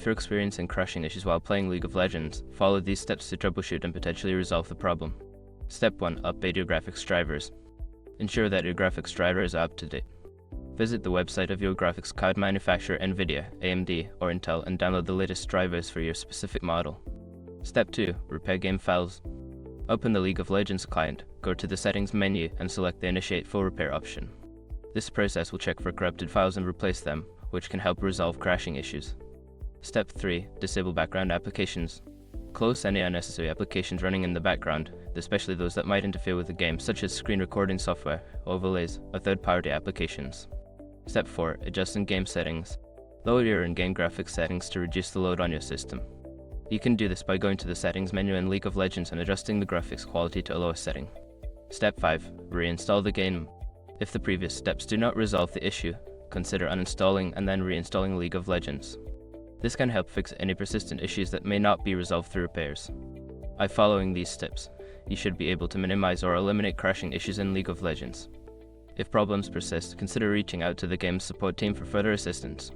you're experiencing crashing issues while playing League of Legends, follow these steps to troubleshoot and potentially resolve the problem. Step 1. Update your graphics drivers. Ensure that your graphics driver is up to date. Visit the website of your graphics card manufacturer NVIDIA, AMD, or Intel and download the latest drivers for your specific model. Step 2. Repair game files. Open the League of Legends client, go to the settings menu and select the Initiate Full Repair option. This process will check for corrupted files and replace them, which can help resolve crashing issues. Step 3. Disable background applications. Close any unnecessary applications running in the background, especially those that might interfere with the game, such as screen recording software, overlays, or third-party applications. Step 4. Adjust in-game settings. Lower your in-game graphics settings to reduce the load on your system. You can do this by going to the settings menu in League of Legends and adjusting the graphics quality to a lower setting. Step 5. Reinstall the game. If the previous steps do not resolve the issue, consider uninstalling and then reinstalling League of Legends. This can help fix any persistent issues that may not be resolved through repairs. By following these steps, you should be able to minimize or eliminate crashing issues in League of Legends. If problems persist, consider reaching out to the game's support team for further assistance.